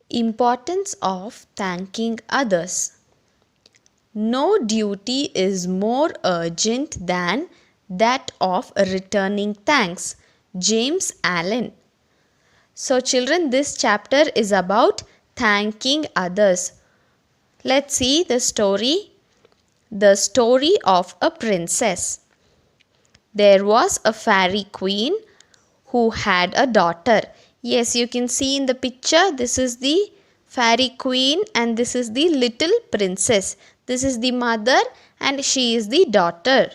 Importance of thanking others. No duty is more urgent than that of returning thanks. James Allen. So, children, this chapter is about thanking others. Let's see the story. The story of a princess. There was a fairy queen who had a daughter. Yes, you can see in the picture, this is the fairy queen and this is the little princess. This is the mother and she is the daughter.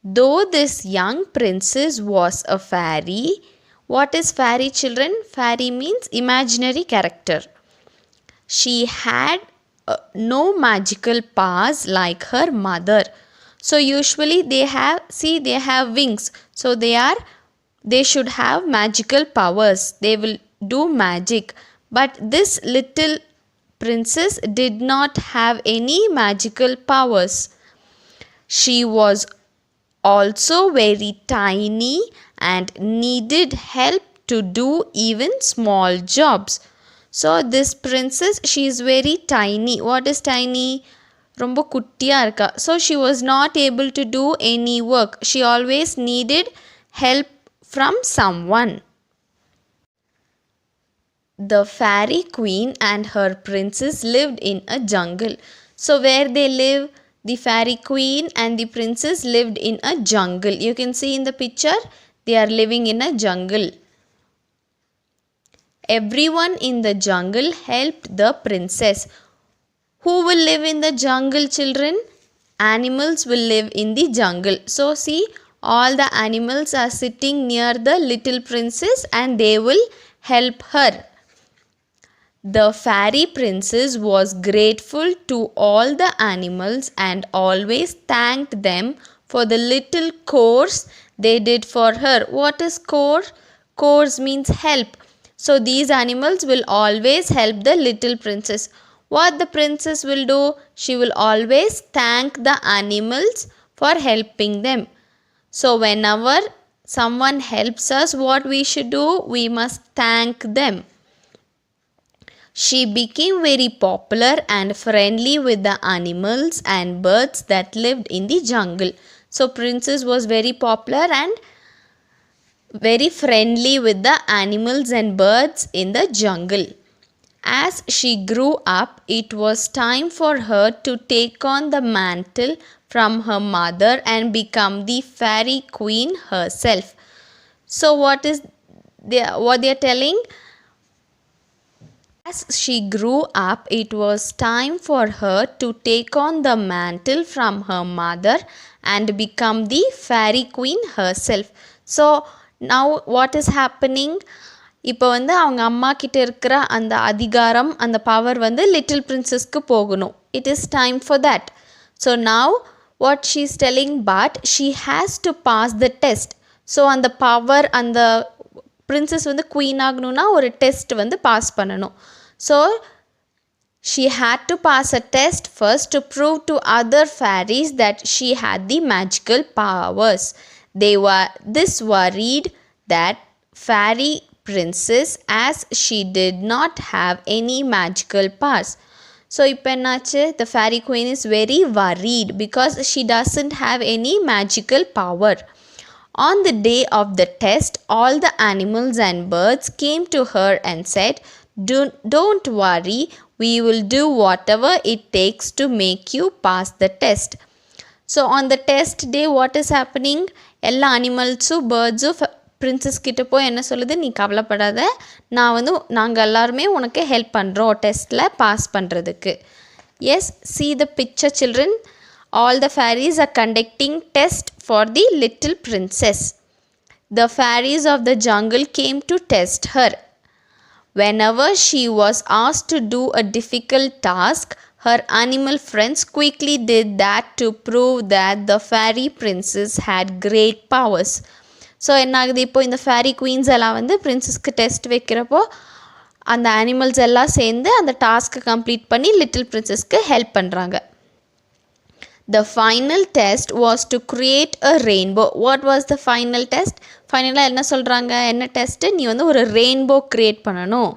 Though this young princess was a fairy, what is fairy, children? Fairy means imaginary character. She had no magical powers like her mother. So usually they have wings. So they should have magical powers. They will do magic. But this little princess did not have any magical powers. She was also very tiny and needed help to do even small jobs. So this princess, she is very tiny. What is tiny? ரொம்ப குட்டியா இருக்கா. So she was not able to do any work. She always needed help from someone. The fairy queen and her princess lived in a jungle. So where they live? The fairy queen and the princess lived in a jungle. You can see in the picture, they are living in a jungle. Everyone in the jungle helped the princess. Who will live in the jungle, children? Animals will live in the jungle. So see, all the animals are sitting near the little princess and they will help her. The fairy princess was grateful to all the animals and always thanked them for the little chores they did for her. What is chore? Chores means help. So these animals will always help the little princess. What the princess will do? She will always thank the animals for helping them. So whenever someone helps us, what we should do? We must thank them. She became very popular and friendly with the animals and birds that lived in the jungle. So princess was very popular and very friendly with the animals and birds in the jungle. As she grew up, it was time for her to take on the mantle from her mother and become the fairy queen herself. So what they are telling? As she grew up, it was time for her to take on the mantle from her mother and become the fairy queen herself. So now what is happening? இப்போ வந்து அவங்க அம்மா கிட்ட இருக்கிற அந்த அதிகாரம், அந்த power வந்து லிட்டில் பிரின்சஸ்க்கு போகணும். It is time for that. So now what she is telling, but she has to pass the test. So அந்த பவர், அந்த பிரின்சஸ் வந்து குவீன் ஆகணும்னா ஒரு டெஸ்ட் வந்து பாஸ் பண்ணணும். So she had to pass a test first to prove to other fairies that she had the magical powers. This worried that fairy princess as she did not have any magical powers. So இப்போ என்னாச்சு? The fairy queen is very worried because she doesn't have any magical power. On the day of the test, all the animals and birds came to her and said, Don't worry, we will do whatever it takes to make you pass the test. So on the test day, what is happening? எல்லா அனிமல்ஸும் பேர்ட்ஸும் princess கிட்ட போய் என்ன சொல்லுது? நீ கவலைப்படாத, நாங்கள் எல்லாருமே உனக்கு ஹெல்ப் பண்ணுறோம் டெஸ்ட்டில் பாஸ் பண்ணுறதுக்கு. Yes, see the picture, children. All the fairies are conducting test for the little princess. The fairies of the jungle came to test her. Whenever she was asked to do a difficult task, her animal friends quickly did that to prove that the fairy princess had great powers. So என்ன ஆகுது? இப்போ இந்த fairy queens எல்லாம் வந்து பிரின்சஸ்க்கு test வைக்கிறப்போ அந்த animals எல்லாம் சேர்ந்து அந்த டாஸ்க்கை கம்ப்ளீட் பண்ணி லிட்டில் பிரின்சஸ்க்கு ஹெல்ப் பண்ணுறாங்க. The final test was to create a rainbow. What was the final test? ஃபைனலாக என்ன சொல்கிறாங்க? என்ன டெஸ்ட்டு? நீ வந்து ஒரு ரெயின்போ க்ரியேட் பண்ணணும்.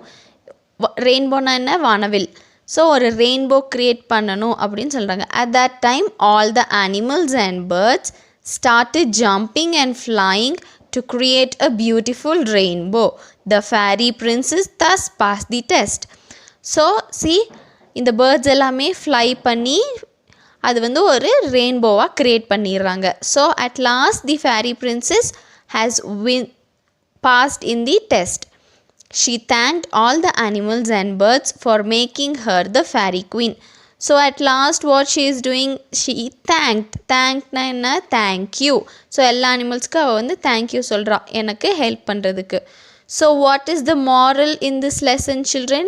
ரெயின்போனா என்ன, வானவில். ஸோ ஒரு ரெயின்போ க்ரியேட் பண்ணணும் அப்படின்னு சொல்கிறாங்க. At that time all the animals and birds started jumping and flying to create a beautiful rainbow. The fairy princess thus passed the test. So see, இந்த birds எல்லாமே fly பண்ணி அது வந்து ஒரு ரெயின்போவாக க்ரியேட் பண்ணிடுறாங்க. So at last the fairy princess has passed in the test. She thanked all the animals and birds for making her the fairy queen. So at last what she is doing, she thanked na enna, thank you. So எல்லா அனிமல்ஸ்க்கு அவ வந்து thank you சொல்றா எனக்கு help பண்ணுறதுக்கு. So what is the moral in this lesson, children?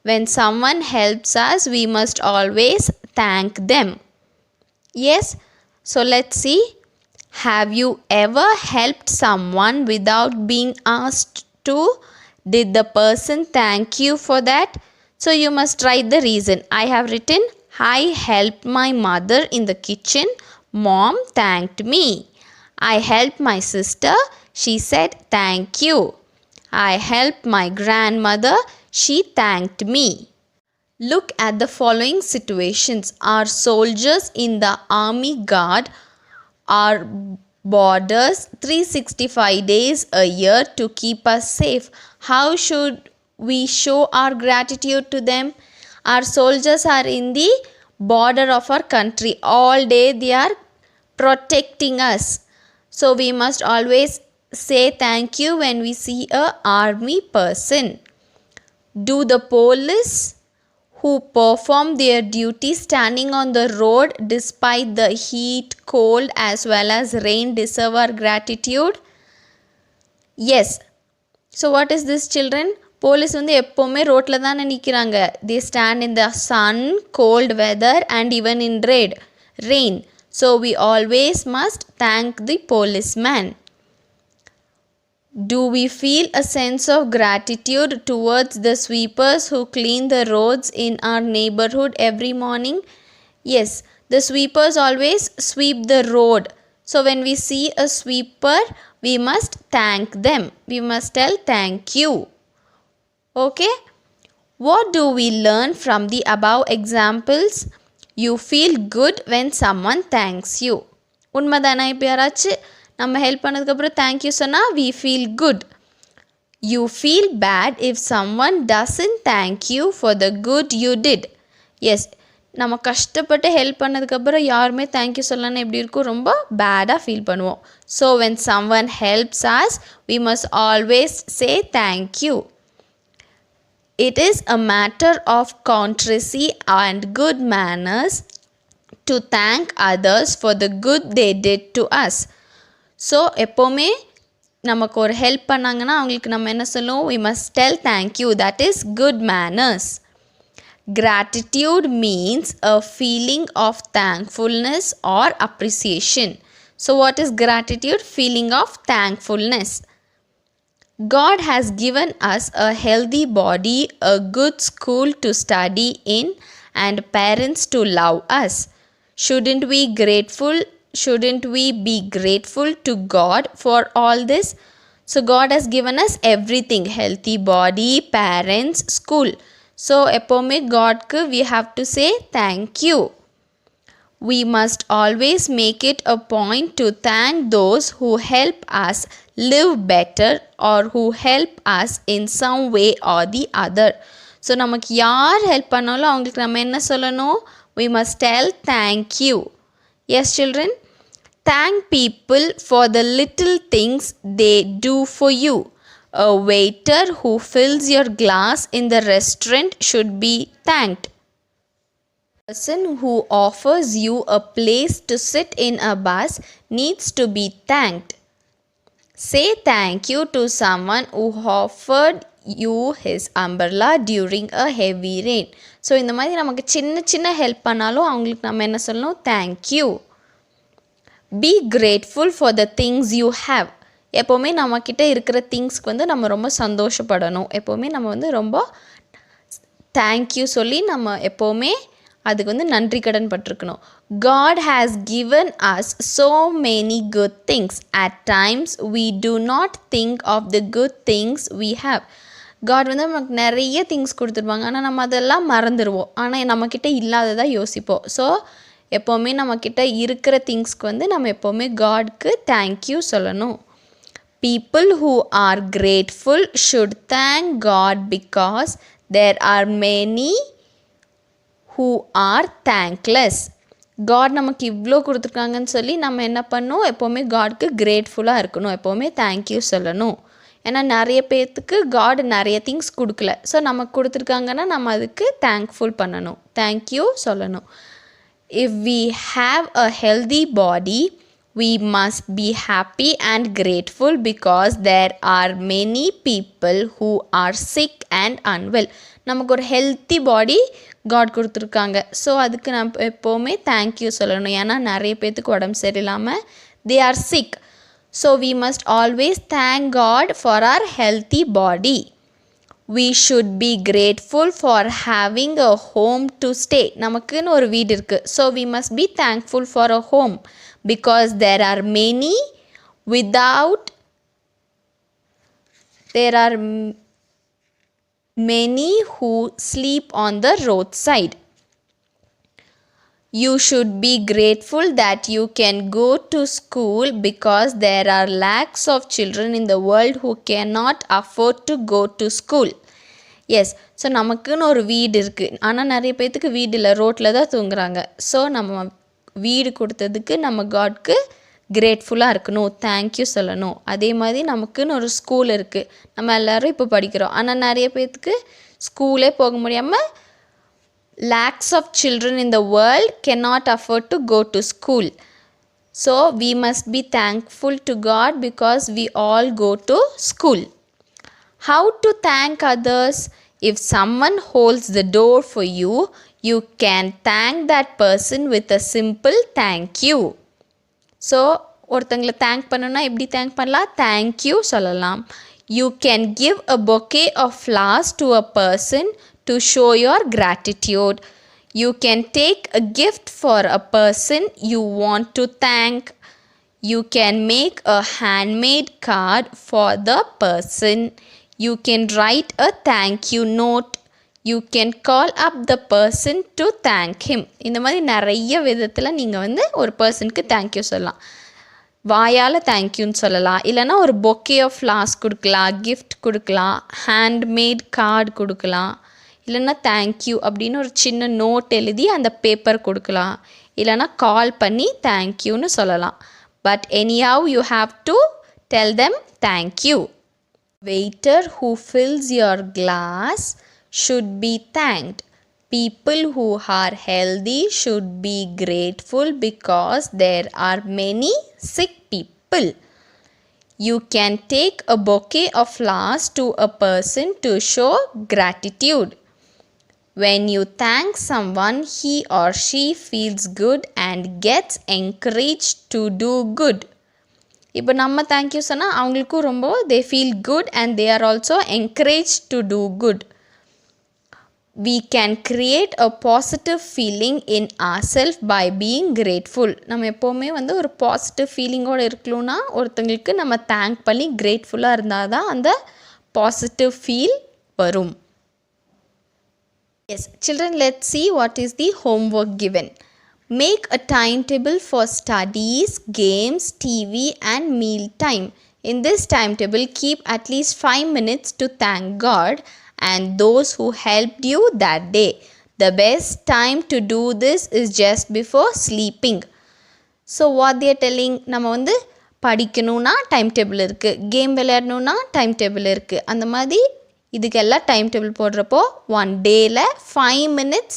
When someone helps us, we must always thank them. Yes, so let's see. Have you ever helped someone without being asked to? Did the person thank you for that? So you must write the reason. I have written, I helped my mother in the kitchen. Mom thanked me. I helped my sister. She said thank you. I helped my grandmother. She thanked me. Look at the following situations. Our soldiers in the army guard our borders 365 days a year to keep us safe. How should we show our gratitude to them? Our soldiers are in the border of our country. All day they are protecting us. So we must always say thank you when we see a army person. Do the police who perform their duty standing on the road despite the heat, cold as well as rain deserve our gratitude? Yes. So what is this, children? Police வந்து எப்போவுமே ரோட்டில் தானே நிற்கிறாங்க. They stand in the sun, cold weather and even in rain. So we always must thank the policeman. Do we feel a sense of gratitude towards the sweepers who clean the roads in our neighborhood every morning? Yes, the sweepers always sweep the road. So when we see a sweeper, we must thank them. We must tell thank you. Okay? What do we learn from the above examples? You feel good when someone thanks you. உண்மைதானா? இப்போ யாராச்சு நம்ம help பண்ணதுக்கப்புறம் thank you சொன்னால் we feel good. You feel bad if someone doesn't thank you for the good you did. Yes, நம்ம கஷ்டப்பட்டு help பண்ணதுக்கப்புறம் யாருமே தேங்க்யூ சொல்லணும்னு எப்படி இருக்கும், ரொம்ப பேடாக ஃபீல் பண்ணுவோம். So when someone helps us, we must always say thank you. It is a matter of courtesy and good manners to thank others for the good they did to us. So எப்போவுமே நமக்கு ஒரு help பண்ணாங்கன்னா அவங்களுக்கு நம்ம என்ன சொல்லுவோம், we must tell thank you. That is good manners. Gratitude means a feeling of thankfulness or appreciation. So what is gratitude? Feeling of thankfulness. God has given us a healthy body, a good school to study in, and parents to love us. Shouldn't we be grateful to God for all this? So God has given us everything, healthy body, parents, school. So எப்போவுமே Godக்கு we have to say thank you. We must always make it a point to thank those who help us live better or who help us in some way or the other. So நமக்கு யார் help பண்ணாலும் அவங்களுக்கு நம்ம என்ன சொல்லணும், we must tell thank you. Yes, children. Thank people for the little things they do for you. A waiter who fills your glass in the restaurant should be thanked. A person who offers you a place to sit in a bus needs to be thanked. Say thank you to someone who offered you his umbrella during a heavy rain. So இந்த மாதிரி நமக்கு சின்ன சின்ன help பண்ணாலும் அவங்களுக்கு நம்ம என்ன சொல்லணும், thank you. Be grateful for the things you have. எப்போவுமே நம்மக்கிட்ட இருக்கிற திங்ஸ்க்கு வந்து நம்ம ரொம்ப சந்தோஷப்படணும். எப்போவுமே நம்ம வந்து ரொம்ப தேங்க்யூ சொல்லி நம்ம எப்போவுமே அதுக்கு வந்து நன்றி கடன் பட்டிருக்கணும். God has given us so many good things. At times we do not think of the good things we have. God வந்து நமக்கு நிறைய திங்ஸ் கொடுத்துருப்பாங்க, ஆனால் நம்ம அதெல்லாம் மறந்துடுவோம், ஆனால் நம்மக்கிட்ட இல்லாததாக யோசிப்போம். ஸோ எப்போவுமே நம்மக்கிட்ட இருக்கிற திங்ஸ்க்கு வந்து நம்ம எப்போவுமே காட்க்கு தேங்க்யூ சொல்லணும். People who are grateful should thank God because there are many who are thankless. God நமக்கு இவ்வளோ கொடுத்துருக்காங்கன்னு சொல்லி நம்ம என்ன பண்ணணும், எப்போவுமே காட்க்கு கிரேட்ஃபுல்லாக இருக்கணும், எப்போவுமே தேங்க்யூ சொல்லணும். ஏன்னா நிறைய பேர்த்துக்கு காட் நிறைய திங்ஸ் கொடுக்கல, ஸோ நமக்கு கொடுத்துருக்காங்கன்னா நம்ம அதுக்கு தேங்க்ஃபுல் பண்ணணும், தேங்க்யூ சொல்லணும். If we have a healthy body, we must be happy and grateful because there are many people who are sick and unwell. நமக்கு ஒரு ஹெல்த்தி பாடி காட் கொடுத்துருக்காங்க, ஸோ அதுக்கு நம்ம எப்போவுமே தேங்க்யூ சொல்லணும். ஏன்னா நிறைய பேர்த்துக்கு உடம்பு சரியில்லாமல் they are sick. So we must always thank God for our healthy body. We should be grateful for having a home to stay. நமக்குன்னு ஒரு வீடு இருக்குது, so we must be thankful for a home because there are many without, there are many who sleep on the roadside. You should be grateful that you can go to school because there are lakhs of children in the world who cannot afford to go to school. Yes, so நமக்குன்னு ஒரு வீடு இருக்குது, ஆனால் நிறைய பேர்த்துக்கு வீடு இல்லை, ரோட்டில் தான் தூங்குறாங்க. ஸோ நம்ம வீடு கொடுத்ததுக்கு நம்ம காட்க்கு கிரேட்ஃபுல்லாக இருக்கணும், தேங்க்யூ சொல்லணும். அதே மாதிரி நமக்குன்னு ஒரு ஸ்கூல் இருக்குது, நம்ம எல்லோரும் இப்போ படிக்கிறோம், ஆனால் நிறைய பேர்த்துக்கு ஸ்கூலே போக முடியாமல் lakhs of children in the world cannot afford to go to school. So we must be thankful to God because we all go to school. How to thank others? If someone holds the door for you, you can thank that person with a simple thank you. So ஒருத்தங்களை thank பண்ணணும்னா எப்படி thank பண்ணலாம், thank you சொல்லலாம். You can give a bouquet of flowers to a person to show your gratitude. You can take a gift for a person you want to thank. You can make a handmade card for the person. You can write a thank you note. You can call up the person to thank him. இந்த மாதிரி நிறைய விதத்தில் நீங்கள் வந்து ஒரு பர்சனுக்கு thank you சொல்லலாம். வாயால் தேங்க்யூன்னு சொல்லலாம், இல்லைனா ஒரு பொக்கே ஆஃப் ஃப்ளார்ஸ் கொடுக்கலாம், கிஃப்ட் கொடுக்கலாம், ஹேண்ட்மேட் கார்டு கொடுக்கலாம், இல்லைன்னா தேங்க்யூ அப்படின்னு ஒரு சின்ன நோட் எழுதி அந்த பேப்பர் கொடுக்கலாம், இல்லைனா கால் பண்ணி தேங்க்யூன்னு சொல்லலாம். But anyhow you have to tell them thank you. Waiter who fills your glass should be thanked. People who are healthy should be grateful because there are many sick people. You can take a bouquet of flowers to a person to show gratitude. When you thank someone, he or she feels good and gets encouraged to do good. இப்போ நம்ம thank you சொன்னால் அவங்களுக்கும் ரொம்ப they feel good and they are also encouraged to do good. We can create a positive feeling in ourselves by being grateful. நம்ம எப்போவுமே வந்து ஒரு positive ஃபீலிங்கோடு இருக்கணும்னா ஒருத்தங்களுக்கு நம்ம தேங்க் பண்ணி கிரேட்ஃபுல்லாக இருந்தால் தான் அந்த பாசிட்டிவ் ஃபீல் வரும். Yes, children, let's see what is the homework given. Make a timetable for studies, games, TV and meal time. In this timetable, keep at least 5 minutes to thank God and those who helped you that day. The best time to do this is just before sleeping. So what they are telling, நம்ம வந்து படிக்கணும்னா time table இருக்குது, game விளையாடணுன்னா time table இருக்குது, அந்த மாதிரி இதுக்கெல்லாம் time table போடுறப்போ one டேயில் 5 minutes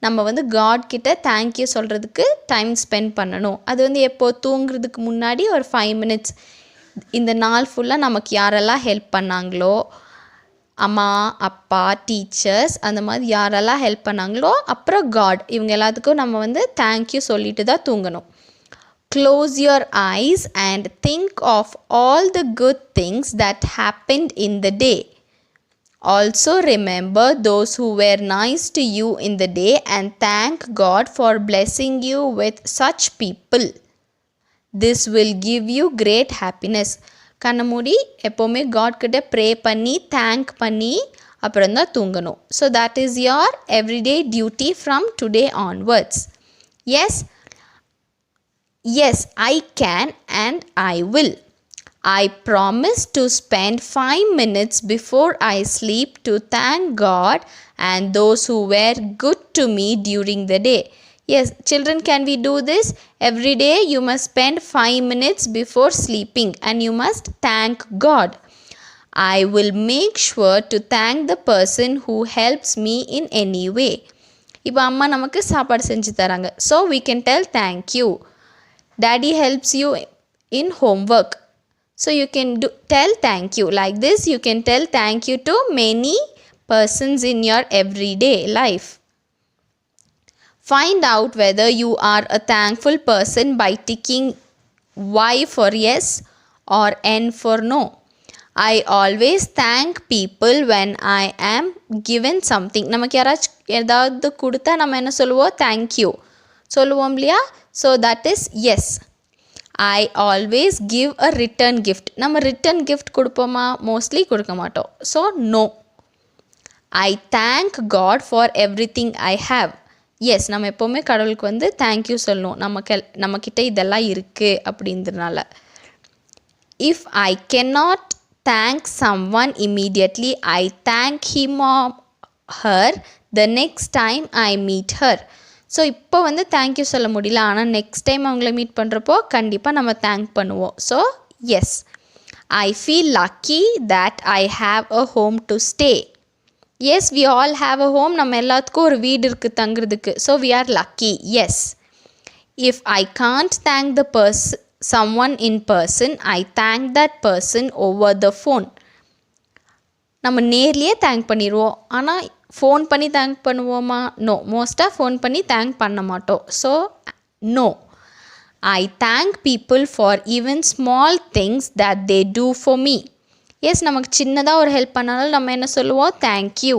நம்ம வந்து காட் கிட்ட தேங்க்யூ சொல்கிறதுக்கு டைம் ஸ்பெண்ட் பண்ணணும். அது வந்து எப்போது தூங்குறதுக்கு முன்னாடி ஒரு 5 minutes. இந்த நாள் ஃபுல்லாக நமக்கு யாரெல்லாம் ஹெல்ப் பண்ணாங்களோ, அம்மா அப்பா டீச்சர்ஸ் அந்த மாதிரி யாரெல்லாம் ஹெல்ப் பண்ணாங்களோ, அப்புறம் காட், இவங்க எல்லாத்துக்கும் நம்ம வந்து தேங்க்யூ சொல்லிட்டு தான் தூங்கணும். Close your eyes and think of all the good things that happened in the day. Also remember those who were nice to you in the day and thank God for blessing you with such people. This will give you great happiness. கண்ணை மூடி எப்போவுமே God கிட்ட pray பண்ணி thank பண்ணி அப்புறம் தான் தூங்கணும். So that is your everyday duty from today onwards. Yes, yes I can and I will. I promise to spend 5 minutes before I sleep to thank God and those who were good to me during the day. Yes, children, can we do this? Every day you must spend 5 minutes before sleeping and you must thank God. I will make sure to thank the person who helps me in any way. இப்போ அம்மா நமக்கு சாப்பாடு செஞ்சு தராங்க. So we can tell thank you. Daddy helps you in homework. So you can tell thank you. Like this you can tell thank you to many persons in your everyday life. Find out whether you are a thankful person by ticking Y for yes or N for no. I always thank people when I am given something. நமக்கு யாராச்சும் ஏதாவது கொடுத்தா நம்ம என்ன சொல்லுவோம்? thank you சொல்லுவோம் இல்லையா? So that is yes. I always give a return gift. நம்ம return gift கொடுப்போமா? மோஸ்ட்லி கொடுக்க மாட்டோம். So no. I thank God for everything I have. எஸ், நம்ம எப்போவுமே கடவுளுக்கு வந்து தேங்க்யூ சொல்லணும். நம்மக்கிட்ட இதெல்லாம் இருக்குது அப்படின்றதுனால. If I cannot thank someone immediately, I thank him or her the next time I meet her. So இப்போ வந்து தேங்க்யூ சொல்ல முடியல, ஆனால் நெக்ஸ்ட் டைம் அவங்கள மீட் பண்ணுறப்போ கண்டிப்பாக நம்ம தேங்க் பண்ணுவோம். So yes, I feel lucky that I have a home to stay. Yes, we all have a home. நம்ம எல்லாத்துக்கும் ஒரு வீடு இருக்குது தங்குறதுக்கு. So we are lucky. Yes. If I can't thank the someone in person, I thank that person over the phone. நம்ம நேர்லேயே thank பண்ணிடுவோம், ஆனால் ஃபோன் பண்ணி தேங்க் பண்ணுவோமா? நோ, மோஸ்ட்டாக ஃபோன் பண்ணி தேங்க் பண்ண மாட்டோம். So no. I thank people for even small things that they do for me. Yes, நமக்கு சின்னதாக ஒரு ஹெல்ப் பண்ணாலும் நம்ம என்ன சொல்லுவோம்? Thank you.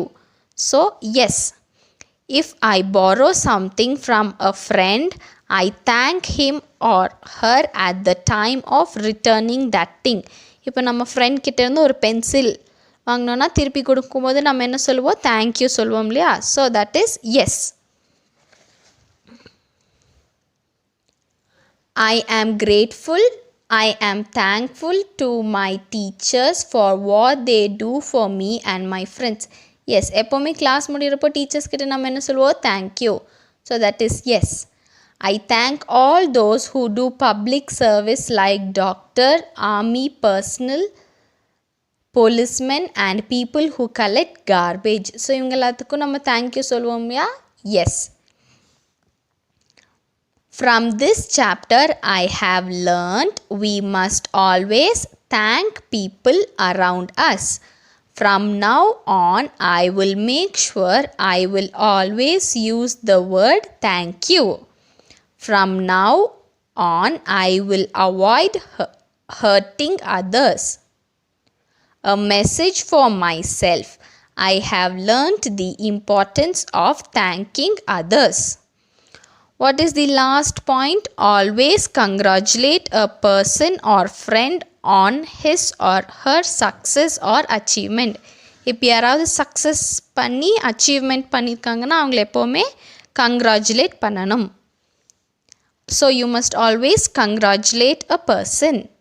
So yes. If I borrow something from a friend, I thank him or her at the time of returning that thing. இப்போ நம்ம friend கிட்டேருந்து ஒரு பென்சில் வாங்கினோன்னா திருப்பி கொடுக்கும்போது நம்ம என்ன சொல்லுவோம்? தேங்க்யூ சொல்லுவோம் இல்லையா? So that is yes. I am grateful. I am thankful to my teachers for what they do for me and my friends. Yes, எப்போவுமே கிளாஸ் முடிகிறப்போ டீச்சர்ஸ் கிட்ட நம்ம என்ன சொல்லுவோம்? Thank you. So that is yes. I thank all those who do public service like doctor, army personnel, policemen and people who collect garbage. So இவங்க எல்லாத்துக்கும் நம்ம thank you சொல்லுவோம் இல்லையா? S. From this chapter I have learned we must always thank people around us. From now on I will make sure I will always use the word thank you. From now on I will avoid hurting others. A message for myself. I have learnt the importance of thanking others. What is the last point? Always congratulate a person or friend on his or her success or achievement. இப்போ யாராவது success பண்ணி achievement பண்ணியிருக்காங்கன்னா அவங்கள எப்போவுமே congratulate பண்ணணும். So you must always congratulate a person.